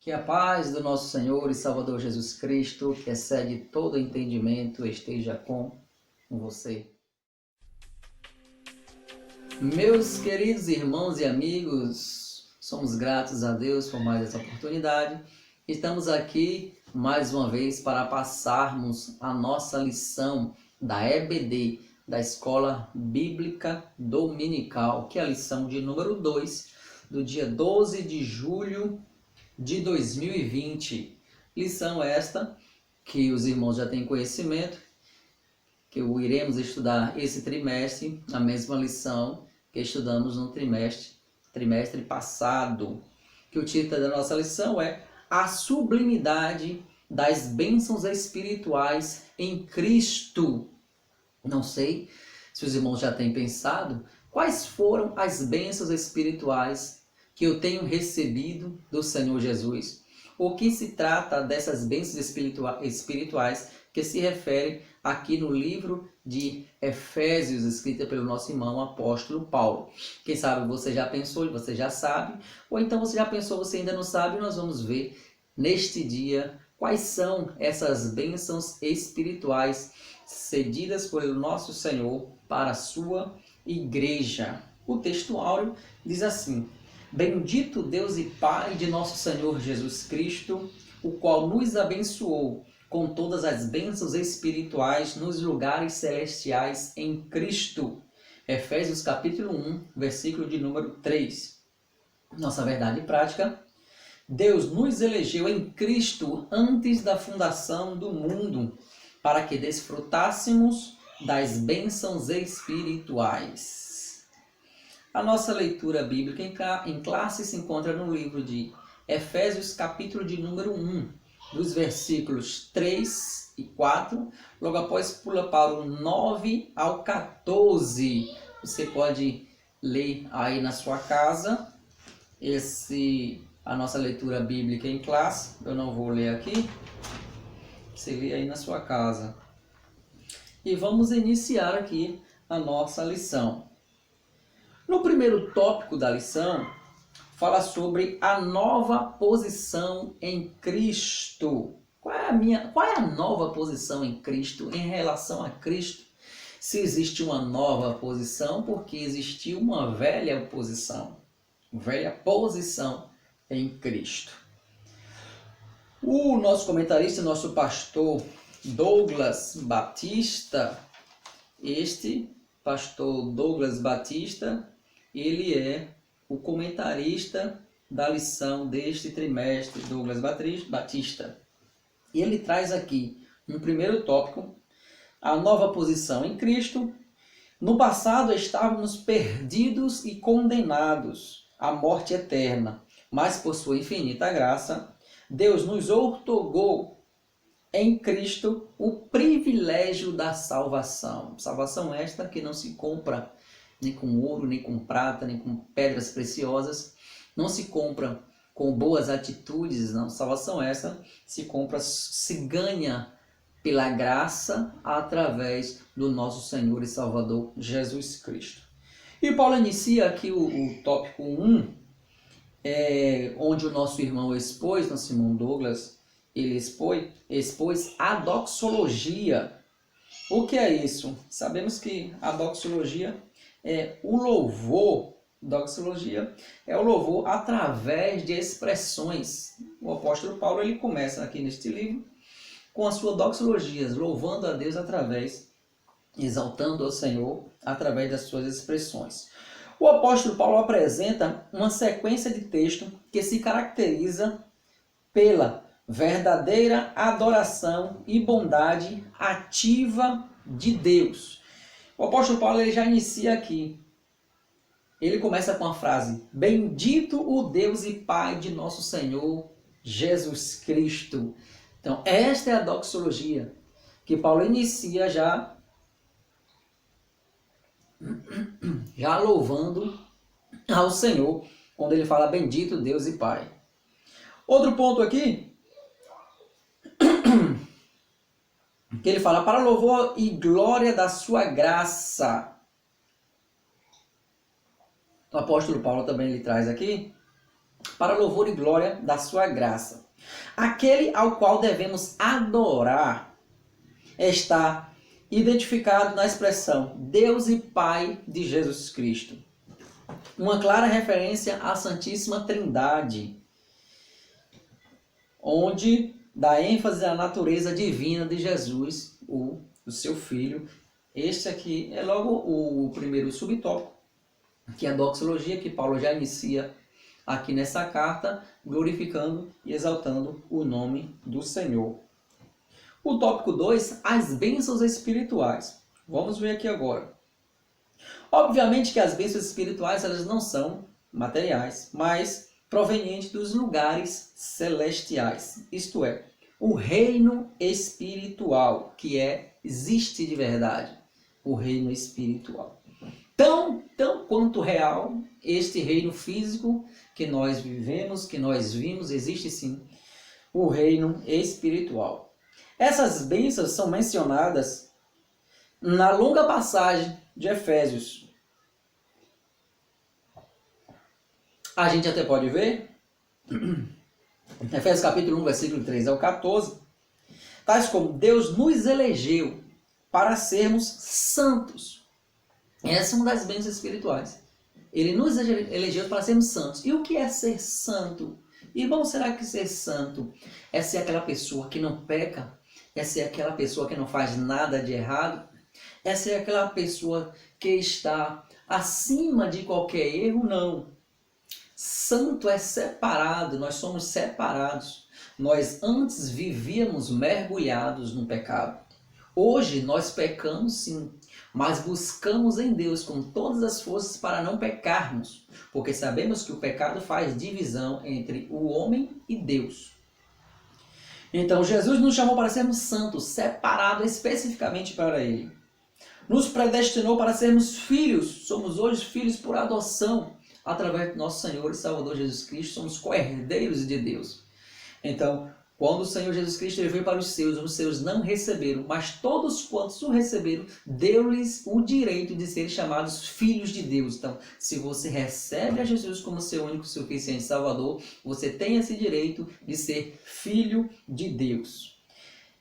Que a paz do nosso Senhor e Salvador Jesus Cristo, que excede todo entendimento, esteja com você. Meus queridos irmãos e amigos, somos gratos a Deus por mais essa oportunidade. Estamos aqui mais uma vez para passarmos a nossa lição da EBD, da Escola Bíblica Dominical, que é a lição de número 2, do dia 12 de julho de 2020. Lição esta que os irmãos já têm conhecimento, que iremos estudar esse trimestre, a mesma lição que estudamos no trimestre passado. Que o título da nossa lição é A Sublimidade das Bênçãos Espirituais em Cristo. Não sei se os irmãos já têm pensado quais foram as bênçãos espirituais que eu tenho recebido do Senhor Jesus. O que se trata dessas bênçãos espirituais que se refere aqui no livro de Efésios, escrita pelo nosso irmão apóstolo Paulo. Quem sabe você já pensou, você já sabe, ou então você já pensou, você ainda não sabe. Nós vamos ver neste dia quais são essas bênçãos espirituais cedidas pelo nosso Senhor para a sua igreja. O texto áureo diz assim: Bendito Deus e Pai de nosso Senhor Jesus Cristo, o qual nos abençoou com todas as bênçãos espirituais nos lugares celestiais em Cristo. Efésios capítulo 1, versículo de número 3. Nossa verdade prática: Deus nos elegeu em Cristo antes da fundação do mundo, para que desfrutássemos das bênçãos espirituais. A nossa leitura bíblica em classe se encontra no livro de Efésios, capítulo de número 1, dos versículos 3 e 4, logo após pula para o 9 ao 14. Você pode ler aí na sua casa a nossa leitura bíblica em classe. Eu não vou ler aqui, você lê aí na sua casa. E vamos iniciar aqui a nossa lição. No primeiro tópico da lição, fala sobre a nova posição em Cristo. Qual é a nova posição em Cristo, em relação a Cristo? Se existe uma nova posição, porque existiu uma velha posição em Cristo. O nosso comentarista, nosso pastor Douglas Batista, pastor Douglas Batista, ele é o comentarista da lição deste trimestre, Douglas Batista. E ele traz aqui, no primeiro tópico, a nova posição em Cristo. No passado estávamos perdidos e condenados à morte eterna, mas por sua infinita graça, Deus nos outorgou em Cristo o privilégio da salvação. Salvação esta que não se compra nem com ouro, nem com prata, nem com pedras preciosas. Não se compra com boas atitudes, não. Salvação essa se ganha pela graça através do nosso Senhor e Salvador Jesus Cristo. E Paulo inicia aqui o tópico 1, onde o nosso irmão nosso irmão Douglas, ele expôs a doxologia. O que é isso? Sabemos que a doxologia é o louvor. Doxologia é o louvor através de expressões. O apóstolo Paulo ele começa aqui neste livro com as suas doxologias, louvando a Deus exaltando ao Senhor através das suas expressões. O apóstolo Paulo apresenta uma sequência de texto que se caracteriza pela verdadeira adoração e bondade ativa de Deus. O apóstolo Paulo ele já inicia aqui. Ele começa com a frase: Bendito o Deus e Pai de nosso Senhor Jesus Cristo. Então, esta é a doxologia que Paulo inicia já louvando ao Senhor, quando ele fala bendito Deus e Pai. Outro ponto aqui, que ele fala para louvor e glória da sua graça. O apóstolo Paulo também ele traz aqui para louvor e glória da sua graça. Aquele ao qual devemos adorar está identificado na expressão Deus e Pai de Jesus Cristo. Uma clara referência à Santíssima Trindade, onde dá ênfase à natureza divina de Jesus, o seu Filho. Este aqui é logo o primeiro subtópico, que é a doxologia, que Paulo já inicia aqui nessa carta, glorificando e exaltando o nome do Senhor. O tópico 2, as bênçãos espirituais. Vamos ver aqui agora. Obviamente que as bênçãos espirituais elas não são materiais, mas provenientes dos lugares celestiais. Isto é, o reino espiritual, que existe de verdade. O reino espiritual. Tão quanto real, este reino físico que nós vivemos, que nós vimos, existe sim, o reino espiritual. Essas bênçãos são mencionadas na longa passagem de Efésios. A gente até pode ver, Efésios capítulo 1, versículo 3 ao 14, tais como Deus nos elegeu para sermos santos. Essa é uma das bênçãos espirituais. Ele nos elegeu para sermos santos. E o que é ser santo? Irmão, será que ser santo é ser aquela pessoa que não peca? É ser aquela pessoa que não faz nada de errado? É ser aquela pessoa que está acima de qualquer erro? Não. Santo é separado, nós somos separados. Nós antes vivíamos mergulhados no pecado. Hoje nós pecamos sim, mas buscamos em Deus com todas as forças para não pecarmos, porque sabemos que o pecado faz divisão entre o homem e Deus. Então Jesus nos chamou para sermos santos, separados especificamente para Ele. Nos predestinou para sermos filhos, somos hoje filhos por adoção, através do nosso Senhor e Salvador Jesus Cristo, somos co-herdeiros de Deus. Então, quando o Senhor Jesus Cristo veio para os seus não receberam, mas todos quantos o receberam, deu-lhes o direito de serem chamados filhos de Deus. Então, se você recebe a Jesus como seu único, suficiente Salvador, você tem esse direito de ser filho de Deus.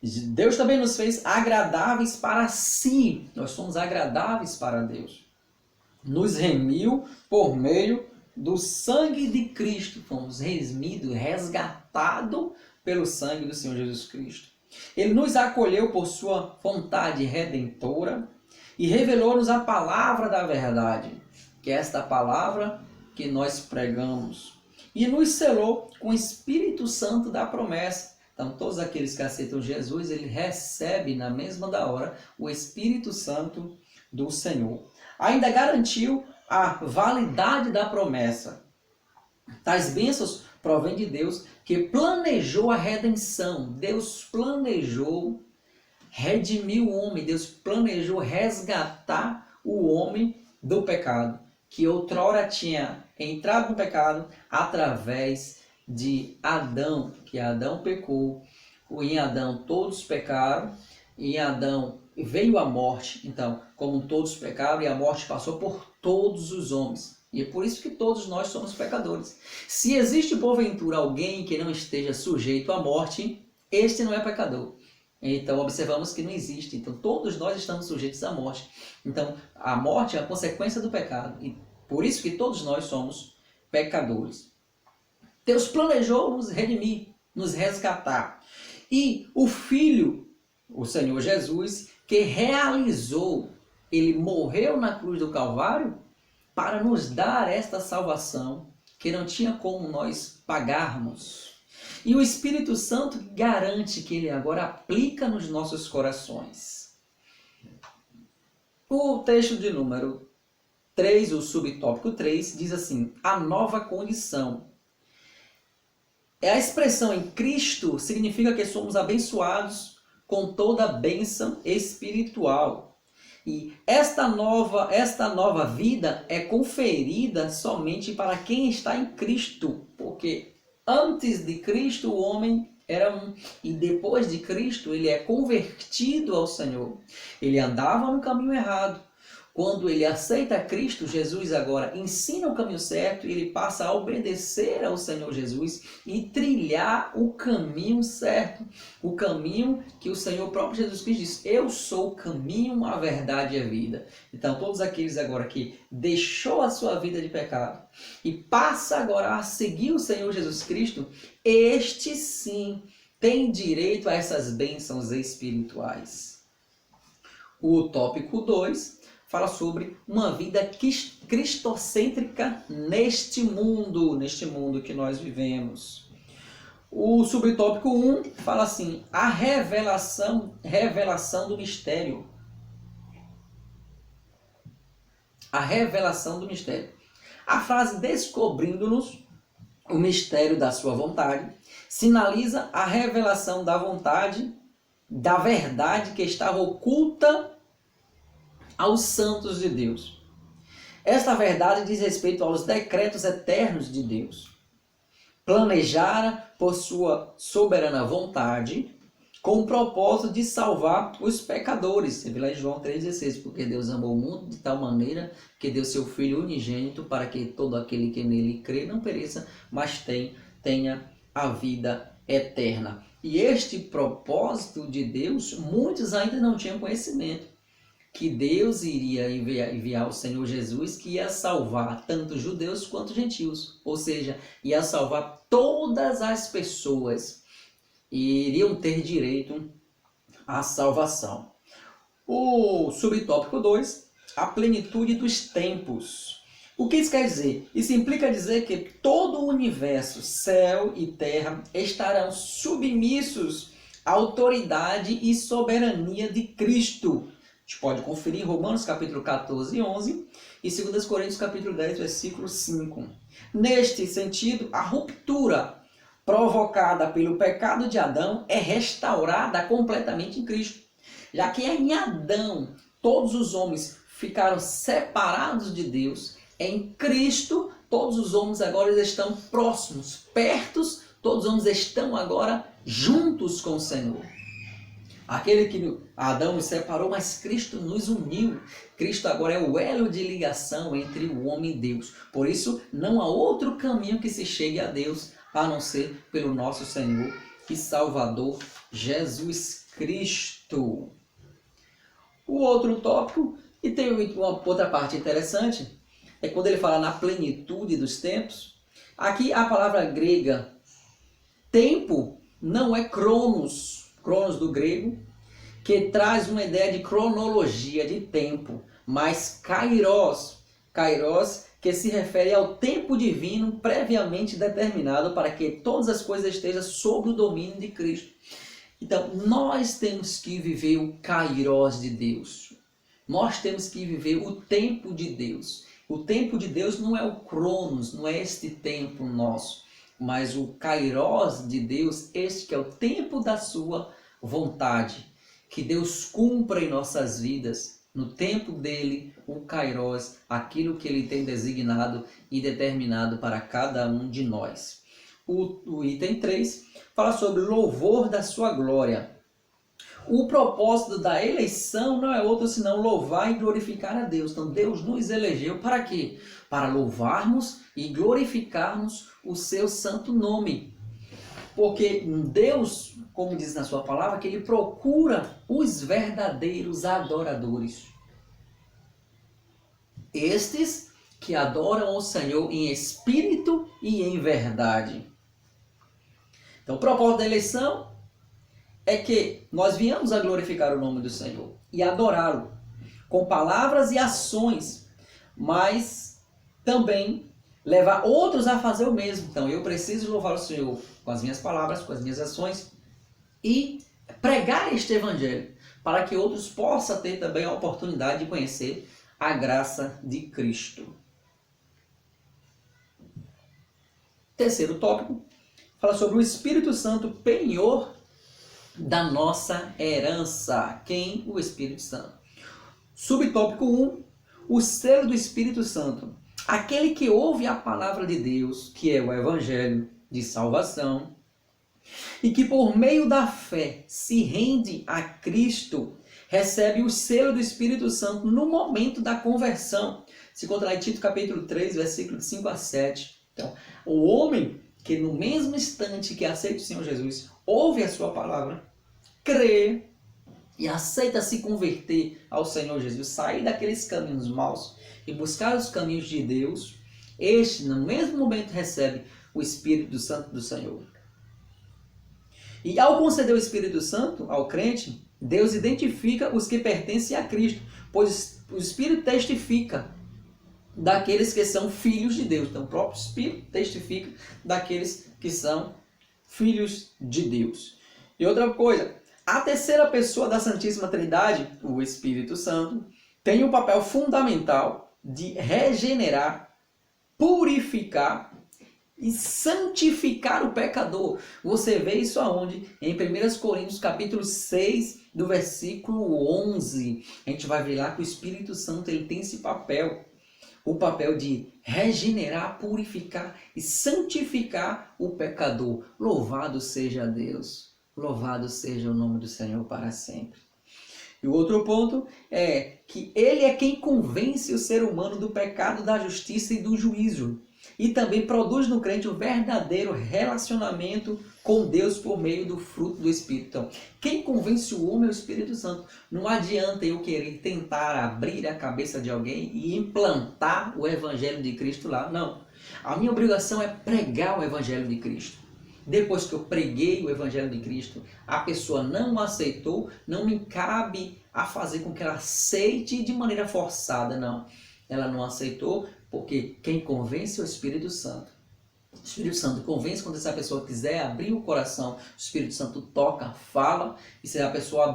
Deus também nos fez agradáveis para si. Nós somos agradáveis para Deus. Nos remiu por meio do sangue de Cristo. Fomos remidos, resgatados pelo sangue do Senhor Jesus Cristo. Ele nos acolheu por sua vontade redentora e revelou-nos a palavra da verdade, que é esta palavra que nós pregamos. E nos selou com o Espírito Santo da promessa. Então, todos aqueles que aceitam Jesus, ele recebe na mesma da hora o Espírito Santo do Senhor. Ainda garantiu a validade da promessa. Tais bênçãos provêm de Deus, que planejou a redenção. Deus planejou redimir o homem. Deus planejou resgatar o homem do pecado, que outrora tinha entrado no pecado através de Adão, que Adão pecou. Em Adão todos pecaram, em Adão veio a morte. Então, como todos pecaram, e a morte passou por todos os homens. E é por isso que todos nós somos pecadores. Se existe porventura alguém que não esteja sujeito à morte, este não é pecador. Então observamos que não existe. Então todos nós estamos sujeitos à morte. Então a morte é a consequência do pecado. E por isso que todos nós somos pecadores. Deus planejou nos redimir, nos resgatar. E o Filho, o Senhor Jesus, que realizou, ele morreu na cruz do Calvário para nos dar esta salvação que não tinha como nós pagarmos. E o Espírito Santo garante que ele agora aplica nos nossos corações. O texto de número 3, o subtópico 3, diz assim: a nova condição. A expressão em Cristo significa que somos abençoados com toda a bênção espiritual. E esta nova vida é conferida somente para quem está em Cristo, porque antes de Cristo o homem era um, e depois de Cristo ele é convertido ao Senhor. Ele andava no caminho errado, Quando ele aceita Cristo, Jesus agora ensina o caminho certo e ele passa a obedecer ao Senhor Jesus e trilhar o caminho certo. O caminho que o Senhor próprio Jesus Cristo diz: eu sou o caminho, a verdade e a vida. Então, todos aqueles agora que deixou a sua vida de pecado e passa agora a seguir o Senhor Jesus Cristo, este sim tem direito a essas bênçãos espirituais. O tópico 2 fala sobre uma vida cristocêntrica neste mundo que nós vivemos. O subtópico 1 fala assim: a revelação do mistério. A revelação do mistério. A frase descobrindo-nos o mistério da sua vontade sinaliza a revelação da vontade, da verdade que estava oculta aos santos de Deus. Esta verdade diz respeito aos decretos eternos de Deus. Planejara por sua soberana vontade, com o propósito de salvar os pecadores. Você vê lá em João 3,16, porque Deus amou o mundo de tal maneira que deu seu Filho unigênito para que todo aquele que nele crê não pereça, mas tenha a vida eterna. E este propósito de Deus, muitos ainda não tinham conhecimento, que Deus iria enviar o Senhor Jesus, que ia salvar tanto judeus quanto gentios, ou seja, ia salvar todas as pessoas e iriam ter direito à salvação. O subtópico 2, a plenitude dos tempos. O que isso quer dizer? Isso implica dizer que todo o universo, céu e terra, estarão submissos à autoridade e soberania de Cristo. A gente pode conferir em Romanos capítulo 14 e 11 e 2 Coríntios capítulo 10, versículo 5. Neste sentido, a ruptura provocada pelo pecado de Adão é restaurada completamente em Cristo. Já que em Adão todos os homens ficaram separados de Deus, em Cristo todos os homens agora estão próximos, pertos, todos os homens estão agora juntos com o Senhor. Aquele que Adão nos separou, mas Cristo nos uniu. Cristo agora é o elo de ligação entre o homem e Deus. Por isso, não há outro caminho que se chegue a Deus, a não ser pelo nosso Senhor e Salvador Jesus Cristo. O outro tópico, e tem uma outra parte interessante, é quando ele fala na plenitude dos tempos. Aqui a palavra grega tempo não é cronos do grego, que traz uma ideia de cronologia, de tempo, mas kairos, que se refere ao tempo divino previamente determinado para que todas as coisas estejam sob o domínio de Cristo. Então, nós temos que viver o kairos de Deus. Nós temos que viver o tempo de Deus. O tempo de Deus não é o cronos, não é este tempo nosso, mas o kairos de Deus, este que é o tempo da sua vontade. Que Deus cumpra em nossas vidas, no tempo dele, o kairos, aquilo que ele tem designado e determinado para cada um de nós. O item 3 fala sobre louvor da sua glória. O propósito da eleição não é outro senão louvar e glorificar a Deus. Então Deus nos elegeu para quê? Para louvarmos e glorificarmos o seu santo nome. Porque Deus, como diz na sua palavra, que ele procura os verdadeiros adoradores. Estes que adoram ao Senhor em espírito e em verdade. Então o propósito da eleição é que nós viemos a glorificar o nome do Senhor e adorá-lo com palavras e ações, mas também levar outros a fazer o mesmo. Então eu preciso louvar o Senhor com as minhas palavras, com as minhas ações e pregar este evangelho para que outros possam ter também a oportunidade de conhecer a graça de Cristo. Terceiro tópico fala sobre o Espírito Santo, penhor da nossa herança. Quem? O Espírito Santo. Subtópico 1, o selo do Espírito Santo. Aquele que ouve a palavra de Deus, que é o Evangelho de salvação, e que por meio da fé se rende a Cristo, recebe o selo do Espírito Santo no momento da conversão. Se encontra lá em Tito capítulo 3, versículo de 5 a 7. Então, o homem que no mesmo instante que aceita o Senhor Jesus, ouve a sua palavra, crê e aceita se converter ao Senhor Jesus, sair daqueles caminhos maus e buscar os caminhos de Deus, este no mesmo momento recebe o Espírito Santo do Senhor. E ao conceder o Espírito Santo ao crente, Deus identifica os que pertencem a Cristo, pois o Espírito testifica daqueles que são filhos de Deus. Então o próprio Espírito testifica daqueles que são filhos de Deus. E outra coisa, a terceira pessoa da Santíssima Trindade, o Espírito Santo, tem um papel fundamental de regenerar, purificar e santificar o pecador. Você vê isso aonde? Em 1 Coríntios capítulo 6, do versículo 11. A gente vai ver lá que o Espírito Santo ele tem esse papel. O papel de regenerar, purificar e santificar o pecador. Louvado seja Deus. Louvado seja o nome do Senhor para sempre. E o outro ponto é que ele é quem convence o ser humano do pecado, da justiça e do juízo. E também produz no crente um verdadeiro relacionamento com Deus por meio do fruto do Espírito. Então, quem convence o homem é o Espírito Santo. Não adianta eu querer tentar abrir a cabeça de alguém e implantar o Evangelho de Cristo lá. Não. A minha obrigação é pregar o Evangelho de Cristo. Depois que eu preguei o Evangelho de Cristo, a pessoa não aceitou, não me cabe a fazer com que ela aceite de maneira forçada, não. Ela não aceitou porque quem convence é o Espírito Santo. O Espírito Santo convence quando essa pessoa quiser abrir o coração. O Espírito Santo toca, fala, e se a pessoa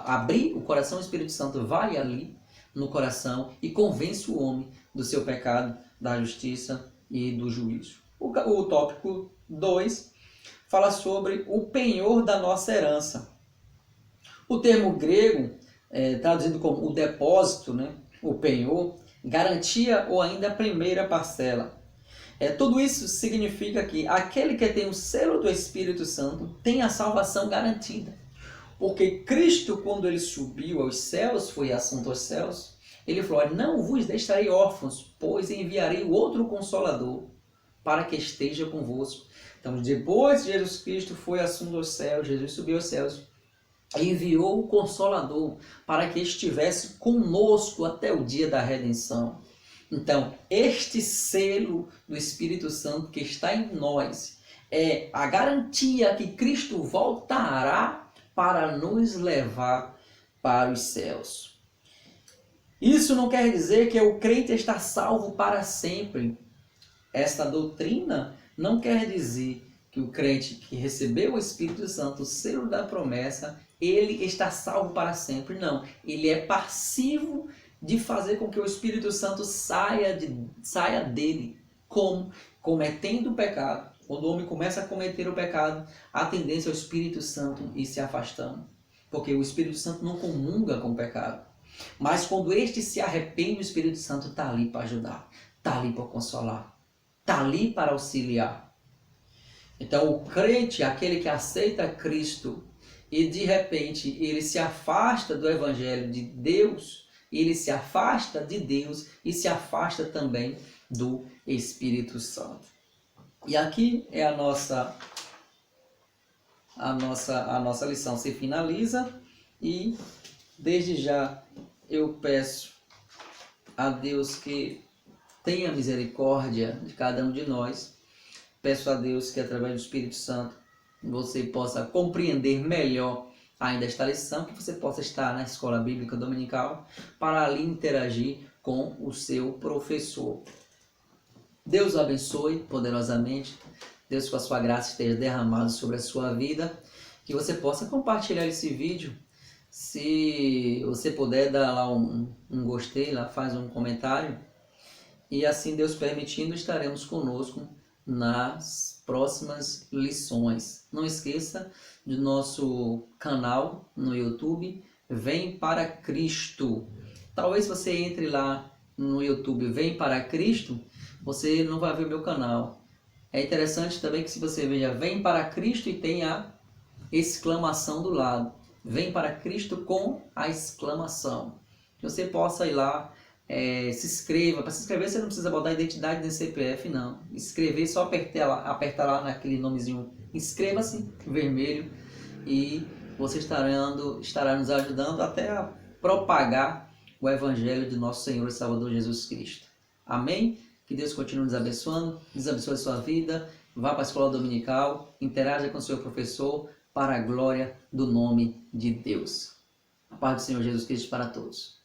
abrir o coração, o Espírito Santo vai ali no coração e convence o homem do seu pecado, da justiça e do juízo. O tópico 2 fala sobre o penhor da nossa herança. O termo grego, traduzido como o depósito, né? O penhor, garantia ou ainda a primeira parcela. Tudo isso significa que aquele que tem o selo do Espírito Santo tem a salvação garantida. Porque Cristo, quando ele subiu aos céus, foi assunto aos céus, ele falou: não vos deixarei órfãos, pois enviarei o outro Consolador para que esteja convosco. Então, depois de Jesus Cristo foi assunto aos céus, Jesus subiu aos céus, enviou o Consolador para que estivesse conosco até o dia da redenção. Então, este selo do Espírito Santo que está em nós é a garantia que Cristo voltará para nos levar para os céus. Isso não quer dizer que o crente está salvo para sempre. Esta doutrina não quer dizer que o crente que recebeu o Espírito Santo, o selo da promessa, ele está salvo para sempre. Não, ele é passivo de fazer com que o Espírito Santo saia dele, como cometendo o pecado. Quando o homem começa a cometer o pecado, a tendência é o Espírito Santo ir se afastando, porque o Espírito Santo não comunga com o pecado. Mas quando este se arrepende, o Espírito Santo está ali para ajudar, está ali para consolar, está ali para auxiliar. Então o crente, aquele que aceita Cristo e de repente ele se afasta do Evangelho de Deus, ele se afasta de Deus e se afasta também do Espírito Santo. E aqui é a nossa lição se finaliza, e desde já eu peço a Deus que tenha misericórdia de cada um de nós. Peço a Deus que através do Espírito Santo você possa compreender melhor ainda esta lição, que você possa estar na escola bíblica dominical para ali interagir com o seu professor. Deus o abençoe poderosamente. Deus, com a sua graça, esteja derramado sobre a sua vida. Que você possa compartilhar esse vídeo. Se você puder, dar lá um gostei, lá faz um comentário. E assim, Deus permitindo, estaremos conosco nas próximas lições. Não esqueça do nosso canal no YouTube, Vem para Cristo. Talvez você entre lá no YouTube, Vem para Cristo, você não vai ver o meu canal. É interessante também que se você veja Vem para Cristo e tem a exclamação do lado, Vem para Cristo com a exclamação. Que você possa ir lá, se inscreva. Para se inscrever você não precisa botar identidade nem CPF, não. Escrever, só apertar lá naquele nomezinho inscreva-se, vermelho, e você estará nos ajudando até a propagar o Evangelho de nosso Senhor e Salvador Jesus Cristo. Amém? Que Deus continue nos abençoando, Deus abençoe a sua vida, vá para a escola dominical, interaja com o seu professor, para a glória do nome de Deus. A paz do Senhor Jesus Cristo para todos.